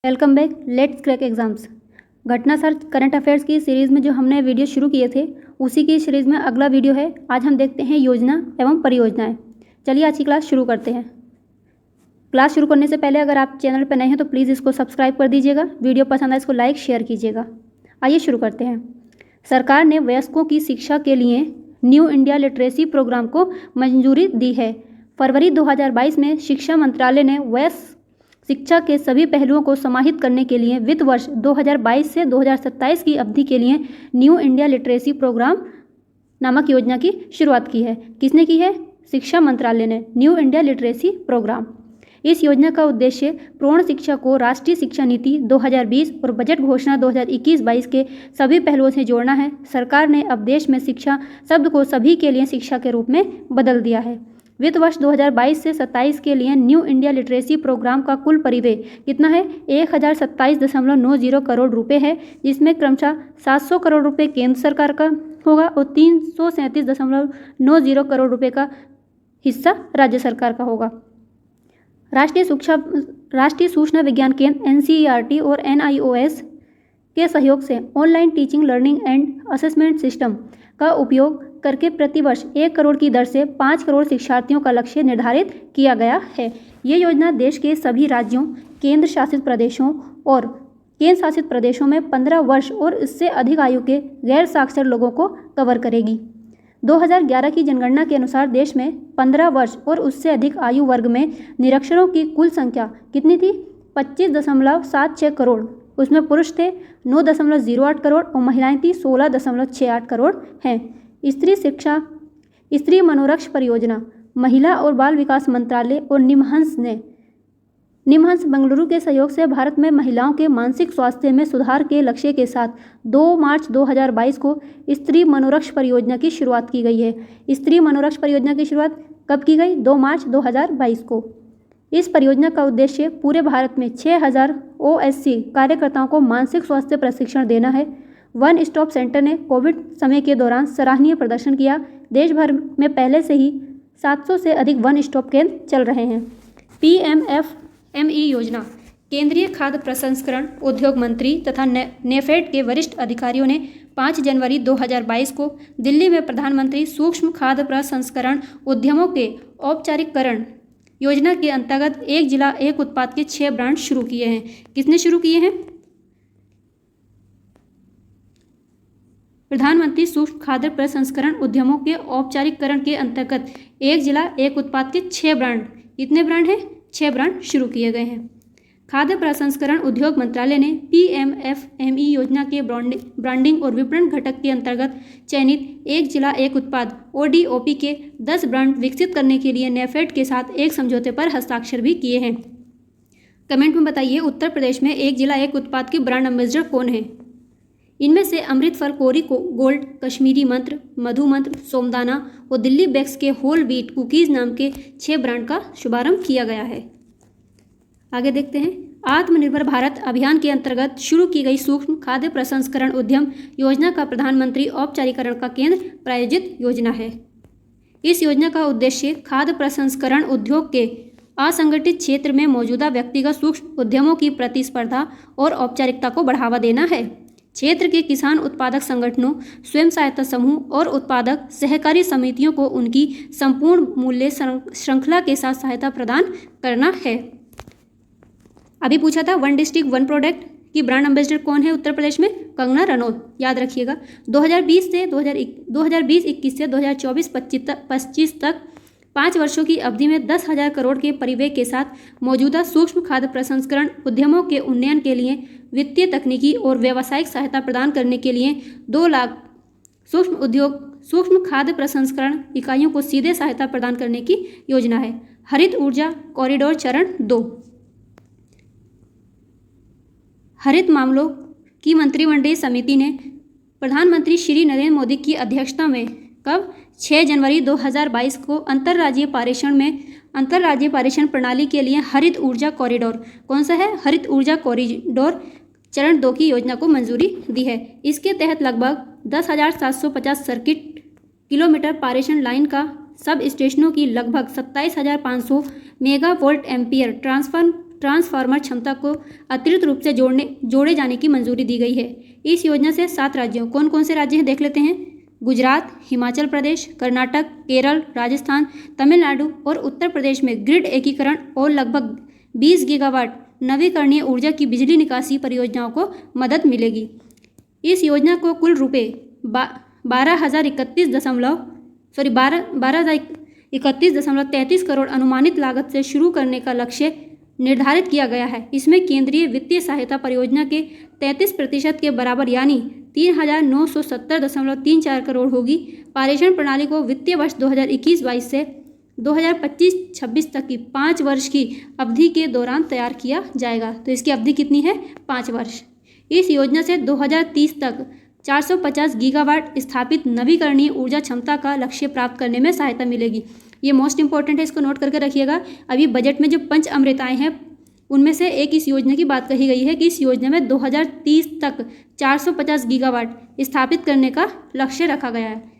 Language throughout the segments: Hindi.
Welcome back. Let's crack exams. घटना सर्च करंट अफेयर्स की सीरीज़ में जो हमने वीडियो शुरू किए थे उसी की सीरीज़ में अगला वीडियो है। आज हम देखते हैं योजना एवं परियोजनाएं। चलिए आज की क्लास शुरू करते हैं। क्लास शुरू करने से पहले अगर आप चैनल पर नए हैं तो प्लीज़ इसको सब्सक्राइब कर दीजिएगा। वीडियो पसंद आए इसको लाइक शेयर कीजिएगा। आइए शुरू करते हैं। सरकार ने वयस्कों की शिक्षा के लिए न्यू इंडिया लिटरेसी प्रोग्राम को मंजूरी दी है। फरवरी 2022 में शिक्षा मंत्रालय ने वयस्क शिक्षा के सभी पहलुओं को समाहित करने के लिए वित्त वर्ष 2022 से 2027 की अवधि के लिए न्यू इंडिया लिटरेसी प्रोग्राम नामक योजना की शुरुआत की है। किसने की है? शिक्षा मंत्रालय ने। New India literacy programme. इस योजना का उद्देश्य प्रौढ़ शिक्षा को राष्ट्रीय शिक्षा नीति 2020 और बजट घोषणा 2021-22 के सभी पहलुओं से जोड़ना है। सरकार ने अब देश में शिक्षा शब्द को सभी के लिए शिक्षा के रूप में बदल दिया है। वित्त वर्ष 2022 से 27 के लिए न्यू इंडिया लिटरेसी प्रोग्राम का कुल परिव्यय कितना है? 1027.90 करोड़ रुपए है, जिसमें क्रमशः 700 करोड़ रुपए केंद्र सरकार का होगा और 337.90 करोड़ रुपए का हिस्सा राज्य सरकार का होगा। राष्ट्रीय सूचना विज्ञान केंद्र NCERT और NIOS के सहयोग से online teaching learning and assessment system का उपयोग करके प्रतिवर्ष 1 करोड़ की दर से 5 करोड़ शिक्षार्थियों का लक्ष्य निर्धारित किया गया है। ये योजना देश के सभी राज्यों, केंद्र शासित प्रदेशों में 15 वर्ष और इससे अधिक आयु के गैर साक्षर लोगों को कवर करेगी। 2011 की जनगणना के अनुसार देश में 15 वर्ष और उससे अधिक आयु वर्ग में निरक्षरों की कुल संख्या कितनी थी? 25.76 करोड़। उसमें पुरुष थे 9.08 करोड़ और महिलाएं थी 16.68 करोड़ हैं। स्त्री मनोरक्ष परियोजना महिला और बाल विकास मंत्रालय और निमहंस बेंगलुरु के सहयोग से भारत में महिलाओं के मानसिक स्वास्थ्य में सुधार के लक्ष्य के साथ 2 मार्च 2022 को स्त्री मनोरक्ष परियोजना की शुरुआत की गई है। स्त्री मनोरक्ष परियोजना की शुरुआत कब की गई? 2 मार्च 2022 को। इस परियोजना का उद्देश्य पूरे भारत में 6000 OSC कार्यकर्ताओं को मानसिक स्वास्थ्य प्रशिक्षण देना है। वन स्टॉप सेंटर ने कोविड समय के दौरान सराहनीय प्रदर्शन किया। देश भर में पहले से ही 700 से अधिक वन स्टॉप केंद्र चल रहे हैं। PMFME योजना केंद्रीय खाद्य प्रसंस्करण उद्योग मंत्री तथा नेफेड के वरिष्ठ अधिकारियों ने 5 जनवरी 2022 को दिल्ली में प्रधानमंत्री सूक्ष्म खाद्य प्रसंस्करण उद्यमों के औपचारिकरण योजना के अंतर्गत एक जिला एक उत्पाद के 6 ब्रांड शुरू किए हैं। किसने शुरू किए हैं? प्रधानमंत्री सूक्ष्म खाद्य प्रसंस्करण उद्यमों के औपचारिकरण के अंतर्गत एक जिला एक उत्पाद के 6 ब्रांड, कितने ब्रांड हैं? 6 ब्रांड शुरू किए गए हैं। खाद्य प्रसंस्करण उद्योग मंत्रालय ने PMFME योजना के ब्रांडिंग और विपणन घटक के अंतर्गत चयनित एक जिला एक उत्पाद ODOP के 10 ब्रांड विकसित करने के लिए नेफेड के साथ एक समझौते पर हस्ताक्षर भी किए हैं। कमेंट में बताइए उत्तर प्रदेश में एक जिला एक उत्पाद के ब्रांड एम्बेसडर कौन है? इनमें से अमृतफल कोरी गोल्ड, कश्मीरी मंत्र, मधु मंत्र, सोमदाना और दिल्ली बेक्स के होल व्हीट कुकीज़ नाम के 6 ब्रांड का शुभारंभ किया गया है। आगे देखते हैं। आत्मनिर्भर भारत अभियान के अंतर्गत शुरू की गई सूक्ष्म खाद्य प्रसंस्करण उद्यम योजना का प्रधानमंत्री औपचारिकरण का केंद्र प्रायोजित योजना है। इस योजना का उद्देश्य खाद्य प्रसंस्करण उद्योग के असंगठित क्षेत्र में मौजूदा व्यक्तिगत सूक्ष्म उद्यमों की प्रतिस्पर्धा और औपचारिकता को बढ़ावा देना है। क्षेत्र के किसान उत्पादक संगठनों, स्वयं सहायता समूह और उत्पादक सहकारी समितियों को उनकी संपूर्ण मूल्य श्रृंखला के साथ सहायता प्रदान करना है। अभी पूछा था वन डिस्ट्रिक्ट वन प्रोडक्ट की ब्रांड एम्बेसडर कौन है उत्तर प्रदेश में? कंगना रनौत। याद रखिएगा। 2020-21 से 2024-25 तक 5 वर्षों की अवधि में 10,000 करोड़ के परिव्यय के साथ मौजूदा सूक्ष्म खाद्य प्रसंस्करण उद्यमों के उन्नयन के लिए वित्तीय, तकनीकी और व्यावसायिक सहायता प्रदान करने के लिए 2 लाख सूक्ष्म खाद्य प्रसंस्करण इकाइयों को सीधे सहायता प्रदान करने की योजना है। हरित ऊर्जा कॉरिडोर चरण 2। हरित मामलों की मंत्रिमंडलीय समिति ने प्रधानमंत्री श्री नरेंद्र मोदी की अध्यक्षता में कब? 6 जनवरी 2022 को अंतर्राज्यीय पारेषण प्रणाली के लिए हरित ऊर्जा कॉरिडोर, कौन सा है? हरित ऊर्जा कॉरिडोर चरण 2 की योजना को मंजूरी दी है। इसके तहत लगभग 10,750 सर्किट किलोमीटर पारेषण लाइन का सब स्टेशनों की लगभग 27,500 मेगावोल्ट एम्पियर ट्रांसफार्मर क्षमता को अतिरिक्त रूप से जोड़े जाने की मंजूरी दी गई है। इस योजना से 7 राज्यों, कौन कौन से राज्य हैं देख लेते हैं। गुजरात, हिमाचल प्रदेश, कर्नाटक, केरल, राजस्थान, तमिलनाडु और उत्तर प्रदेश में ग्रिड एकीकरण और लगभग 20 गीगावाट नवीकरणीय ऊर्जा की बिजली निकासी परियोजनाओं को मदद मिलेगी। इस योजना को कुल रुपये 12,031.33 करोड़ अनुमानित लागत से शुरू करने का लक्ष्य निर्धारित किया गया है। इसमें केंद्रीय वित्तीय सहायता परियोजना के 33% के बराबर यानी 3,970.34 करोड़ होगी। पारेषण प्रणाली को वित्तीय वर्ष 2021-22 से 2025-26 तक की 5 वर्ष की अवधि के दौरान तैयार किया जाएगा। तो इसकी अवधि कितनी है? 5 वर्ष। इस योजना से 2030 तक 450 गीगावाट स्थापित नवीकरणीय ऊर्जा क्षमता का लक्ष्य प्राप्त करने में सहायता मिलेगी। ये मोस्ट इंपॉर्टेंट है, इसको नोट करके रखिएगा। अभी बजट में जो पंच अमृताएं हैं उनमें से एक इस योजना की बात कही गई है कि इस योजना में 2030 तक 450 गीगावाट स्थापित करने का लक्ष्य रखा गया है।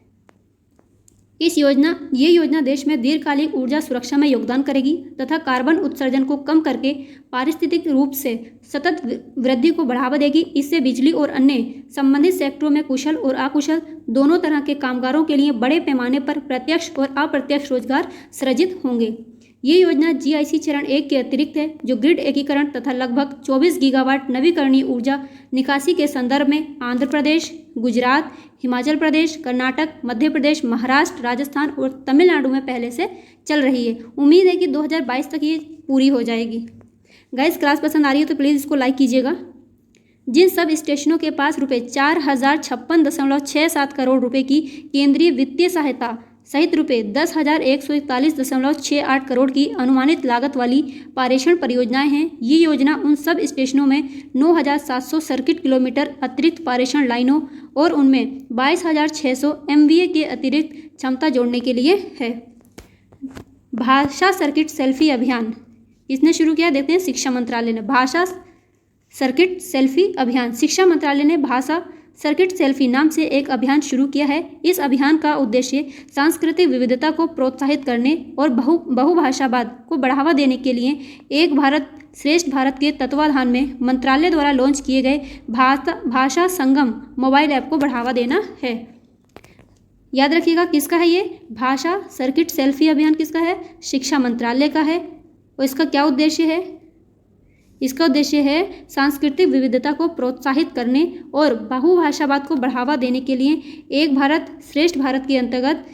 ये योजना देश में दीर्घकालिक ऊर्जा सुरक्षा में योगदान करेगी तथा कार्बन उत्सर्जन को कम करके पारिस्थितिक रूप से सतत वृद्धि को बढ़ावा देगी। इससे बिजली और अन्य संबंधित सेक्टरों में कुशल और अकुशल दोनों तरह के कामगारों के लिए बड़े पैमाने पर प्रत्यक्ष और अप्रत्यक्ष रोजगार सृजित होंगे। ये योजना GIC चरण 1 के अतिरिक्त है, जो ग्रिड एकीकरण तथा लगभग 24 गीगावाट नवीकरणीय ऊर्जा निकासी के संदर्भ में आंध्र प्रदेश, गुजरात, हिमाचल प्रदेश, कर्नाटक, मध्य प्रदेश, महाराष्ट्र, राजस्थान और तमिलनाडु में पहले से चल रही है। उम्मीद है कि 2022 तक ये पूरी हो जाएगी। गाइस, क्लास पसंद आ रही है तो प्लीज़ इसको लाइक कीजिएगा। जिन सब स्टेशनों के पास रुपये 4,056.67 करोड़ रुपए की केंद्रीय वित्तीय सहायता सहित रुपये 10,141.68 करोड़ की अनुमानित लागत वाली पारेषण परियोजनाएं हैं, ये योजना उन सब स्टेशनों में 9,700 सर्किट किलोमीटर अतिरिक्त पारेषण लाइनों और उनमें 22,600 MVA के अतिरिक्त क्षमता जोड़ने के लिए है। भाषा सर्किट सेल्फी अभियान किसने शुरू किया? देखते हैं, शिक्षा मंत्रालय ने। भाषा सर्किट सेल्फी अभियान, शिक्षा मंत्रालय ने भाषा सर्किट सेल्फी नाम से एक अभियान शुरू किया है। इस अभियान का उद्देश्य सांस्कृतिक विविधता को प्रोत्साहित करने और बहुभाषावाद को बढ़ावा देने के लिए एक भारत श्रेष्ठ भारत के तत्वाधान में मंत्रालय द्वारा लॉन्च किए गए भाषा संगम मोबाइल ऐप को बढ़ावा देना है। याद रखिएगा, किसका है ये? भाषा सर्किट सेल्फी अभियान किसका है? शिक्षा मंत्रालय का है। और इसका क्या उद्देश्य है? इसका उद्देश्य है सांस्कृतिक विविधता को प्रोत्साहित करने और बहुभाषावाद को बढ़ावा देने के लिए एक भारत श्रेष्ठ भारत के अंतर्गत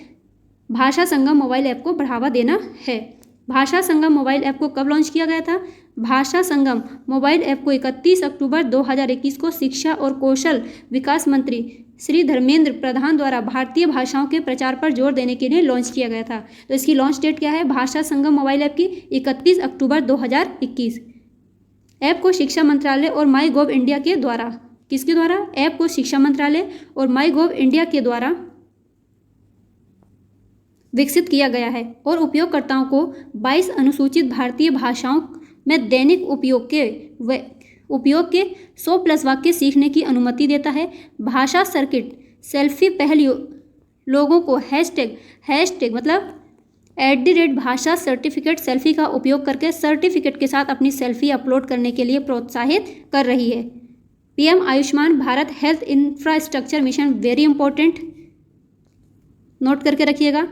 भाषा संगम मोबाइल ऐप को बढ़ावा देना है। भाषा संगम मोबाइल ऐप को कब लॉन्च किया गया था? भाषा संगम मोबाइल ऐप को 31 अक्टूबर 2021 को शिक्षा और कौशल विकास मंत्री श्री धर्मेंद्र प्रधान द्वारा भारतीय भाषाओं के प्रचार पर जोर देने के लिए लॉन्च किया गया था। तो इसकी लॉन्च डेट क्या है? भाषा संगम मोबाइल ऐप की 31 अक्टूबर 2021। ऐप को शिक्षा मंत्रालय और माई गोव इंडिया के द्वारा, किसके द्वारा? ऐप को शिक्षा मंत्रालय और माई गोव इंडिया के द्वारा विकसित किया गया है और उपयोगकर्ताओं को 22 अनुसूचित भारतीय भाषाओं में दैनिक उपयोग के 100+ वाक्य सीखने की अनुमति देता है। भाषा सर्किट सेल्फी पहल लोगों को हैशटैग मतलब @भाषा सर्टिफिकेट सेल्फी का उपयोग करके सर्टिफिकेट के साथ अपनी सेल्फी अपलोड करने के लिए प्रोत्साहित कर रही है। PM Ayushman Bharat health infrastructure mission, very important, note करके रखिएगा।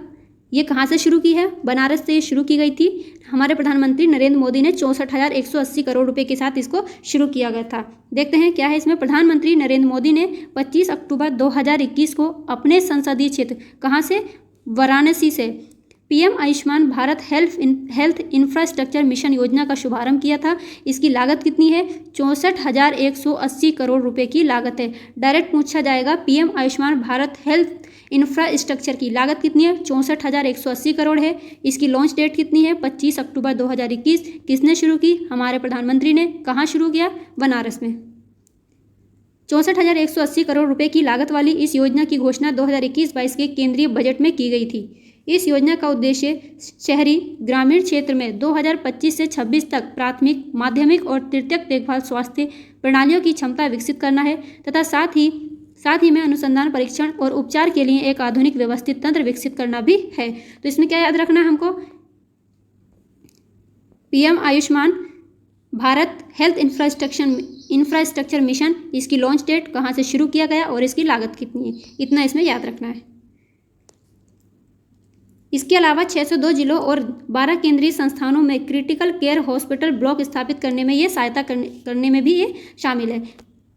ये कहाँ से शुरू की है? बनारस से ये शुरू की गई थी। हमारे प्रधानमंत्री नरेंद्र मोदी ने 64,180 करोड़ रुपए के साथ इसको शुरू किया गया था। देखते हैं क्या है इसमें। प्रधानमंत्री नरेंद्र मोदी ने 25 अक्टूबर 2021 को अपने संसदीय क्षेत्र, कहाँ से? वाराणसी से PM Ayushman Bharat health infrastructure mission योजना का शुभारंभ किया था। इसकी लागत कितनी है? 64,180 करोड़ रुपए की लागत है। डायरेक्ट पूछा जाएगा PM Ayushman Bharat health infrastructure की लागत कितनी है? 64,180 करोड़ है। इसकी लॉन्च डेट कितनी है? 25 अक्टूबर 2021। किसने शुरू की? हमारे प्रधानमंत्री ने। कहाँ शुरू किया? बनारस में। 64,180 करोड़ रुपए की लागत वाली इस योजना की घोषणा 2021-22 के केंद्रीय बजट में की गई थी। इस योजना का उद्देश्य शहरी ग्रामीण क्षेत्र में 2025 से 26 तक प्राथमिक, माध्यमिक और तृतीयक देखभाल स्वास्थ्य प्रणालियों की क्षमता विकसित करना है तथा साथ ही में अनुसंधान, परीक्षण और उपचार के लिए एक आधुनिक व्यवस्थित तंत्र विकसित करना भी है। तो इसमें क्या याद रखना है हमको? PM Ayushman Bharat health infrastructure mission, इसकी लॉन्च डेट, कहाँ से शुरू किया गया और इसकी लागत कितनी है, इतना इसमें याद रखना है। इसके अलावा 602 जिलों और 12 केंद्रीय संस्थानों में क्रिटिकल केयर हॉस्पिटल ब्लॉक स्थापित करने में ये सहायता करने में भी ये शामिल है।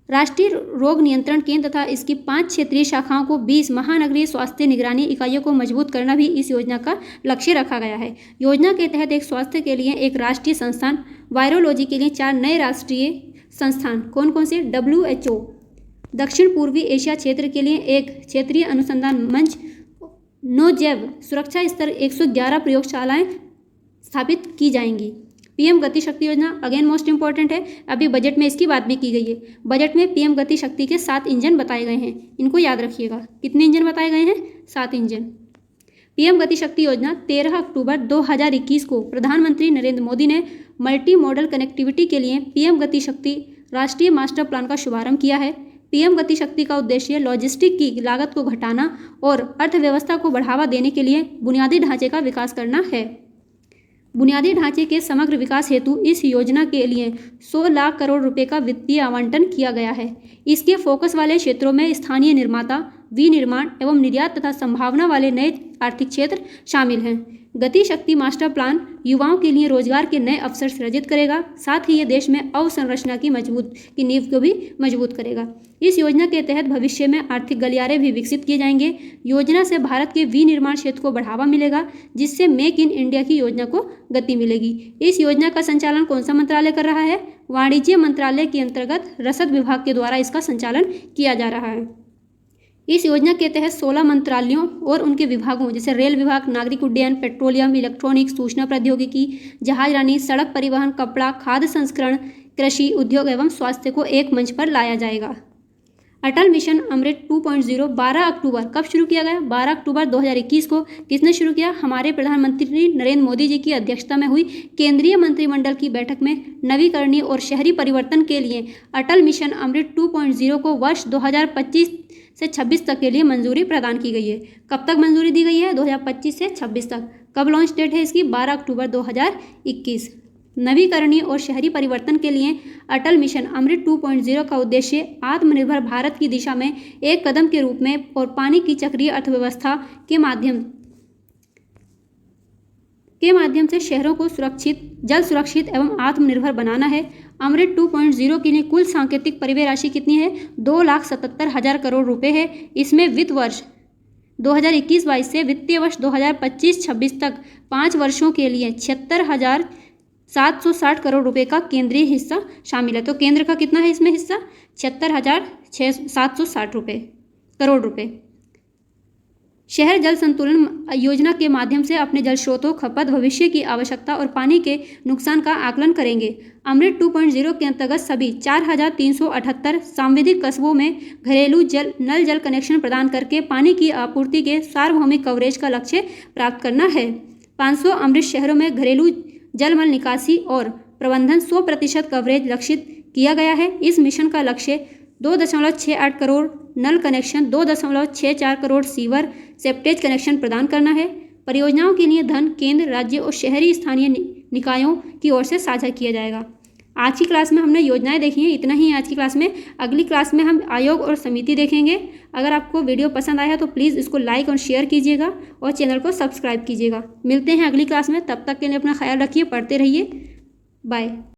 राष्ट्रीय रोग नियंत्रण केंद्र तथा इसकी 5 क्षेत्रीय शाखाओं को 20 महानगरीय स्वास्थ्य निगरानी इकाइयों को मजबूत करना भी इस योजना का लक्ष्य रखा गया है। योजना के तहत एक स्वास्थ्य के लिए एक राष्ट्रीय संस्थान, वायरोलॉजी के लिए 4 नए राष्ट्रीय संस्थान, कौन कौन से? WHO, दक्षिण पूर्वी एशिया क्षेत्र के लिए एक क्षेत्रीय अनुसंधान मंच, 9 जैव सुरक्षा स्तर 111 प्रयोगशालाएं स्थापित की जाएंगी। पीएम गति शक्ति योजना अगेन मोस्ट इंपॉर्टेंट है, अभी बजट में इसकी बात भी की गई है। बजट में पीएम गति शक्ति के 7 इंजन बताए गए हैं, इनको याद रखिएगा। कितने इंजन बताए गए हैं? 7 इंजन। पीएम गति शक्ति योजना 13 अक्टूबर 2021 को प्रधानमंत्री नरेंद्र मोदी ने मल्टी मॉडल कनेक्टिविटी के लिए पीएम गति शक्ति राष्ट्रीय मास्टर प्लान का शुभारंभ किया है। पीएम गति शक्ति का उद्देश्य लॉजिस्टिक की लागत को घटाना और अर्थव्यवस्था को बढ़ावा देने के लिए बुनियादी ढांचे का विकास करना है। बुनियादी ढांचे के समग्र विकास हेतु इस योजना के लिए 100 लाख करोड़ रुपए का वित्तीय आवंटन किया गया है। इसके फोकस वाले क्षेत्रों में स्थानीय निर्माता, विनिर्माण एवं निर्यात तथा संभावना वाले नए आर्थिक क्षेत्र शामिल हैं। गति शक्ति मास्टर प्लान युवाओं के लिए रोजगार के नए अवसर सृजित करेगा, साथ ही ये देश में अवसंरचना की नींव को भी मजबूत करेगा। इस योजना के तहत भविष्य में आर्थिक गलियारे भी विकसित किए जाएंगे। योजना से भारत के विनिर्माण क्षेत्र को बढ़ावा मिलेगा, जिससे मेक इन इंडिया की योजना को गति मिलेगी। इस योजना का संचालन कौन सा मंत्रालय कर रहा है? वाणिज्य मंत्रालय के अंतर्गत रसद विभाग के द्वारा इसका संचालन किया जा रहा है। इस योजना के तहत 16 मंत्रालयों और उनके विभागों जैसे रेल विभाग, नागरिक उड्डयन, पेट्रोलियम, इलेक्ट्रॉनिक्स, सूचना प्रौद्योगिकी, जहाजरानी, सड़क परिवहन, कपड़ा, खाद्य संस्करण, कृषि, उद्योग एवं स्वास्थ्य को एक मंच पर लाया जाएगा। अटल मिशन अमृत 2.0 12 अक्टूबर कब शुरू किया गया? 12 अक्टूबर 2021 को। किसने शुरू किया? हमारे प्रधानमंत्री नरेंद्र मोदी जी की अध्यक्षता में हुई केंद्रीय मंत्रिमंडल की बैठक में नवीकरणीय और शहरी परिवर्तन के लिए अटल मिशन अमृत 2.0 को वर्ष 2025 से 26 तक के लिए मंजूरी प्रदान की गई है। कब तक मंजूरी दी गई है? 2025 से 26 तक। कब लॉन्च डेट है इसकी? 12 अक्टूबर 2021। नवीकरणीय और शहरी परिवर्तन के लिए अटल मिशन अमृत 2.0 का उद्देश्य आत्मनिर्भर भारत की दिशा में एक कदम के रूप में और पानी की चक्रीय अर्थव्यवस्था के माध्यम से शहरों को जल सुरक्षित एवं आत्मनिर्भर बनाना है। अमृत 2.0 के लिए कुल सांकेतिक परिव्यय राशि कितनी है? 2,77,000 करोड़ रुपए है। इसमें वित्त वर्ष 2021-22 से वित्तीय वर्ष 2025-26 तक 5 वर्षों के लिए 76,760 करोड़ रुपए का केंद्रीय हिस्सा शामिल है। तो केंद्र का कितना है इसमें हिस्सा? 76,760 करोड़ रुपए। शहर जल संतुलन योजना के माध्यम से अपने जल स्रोतों, खपत, भविष्य की आवश्यकता और पानी के नुकसान का आकलन करेंगे। अमृत 2.0 के अंतर्गत सभी 4,378 सांविधिक कस्बों में घरेलू नल जल कनेक्शन प्रदान करके पानी की आपूर्ति के सार्वभौमिक कवरेज का लक्ष्य प्राप्त करना है। 500 अमृत शहरों में घरेलू जलमल निकासी और प्रबंधन 100% कवरेज लक्षित किया गया है। इस मिशन का लक्ष्य 2.68 करोड़ नल connection, 2.64 crore sewer septage connection प्रदान करना है। परियोजनाओं के लिए धन केंद्र, राज्य और शहरी स्थानीय निकायों की ओर से साझा किया जाएगा। आज की क्लास में हमने योजनाएं देखी हैं, इतना ही आज की क्लास में। अगली क्लास में हम आयोग और समिति देखेंगे। अगर आपको वीडियो पसंद आया तो प्लीज़ इसको लाइक और शेयर कीजिएगा और चैनल को सब्सक्राइब कीजिएगा। मिलते हैं अगली क्लास में, तब तक के लिए अपना ख्याल रखिए, पढ़ते रहिए। बाय।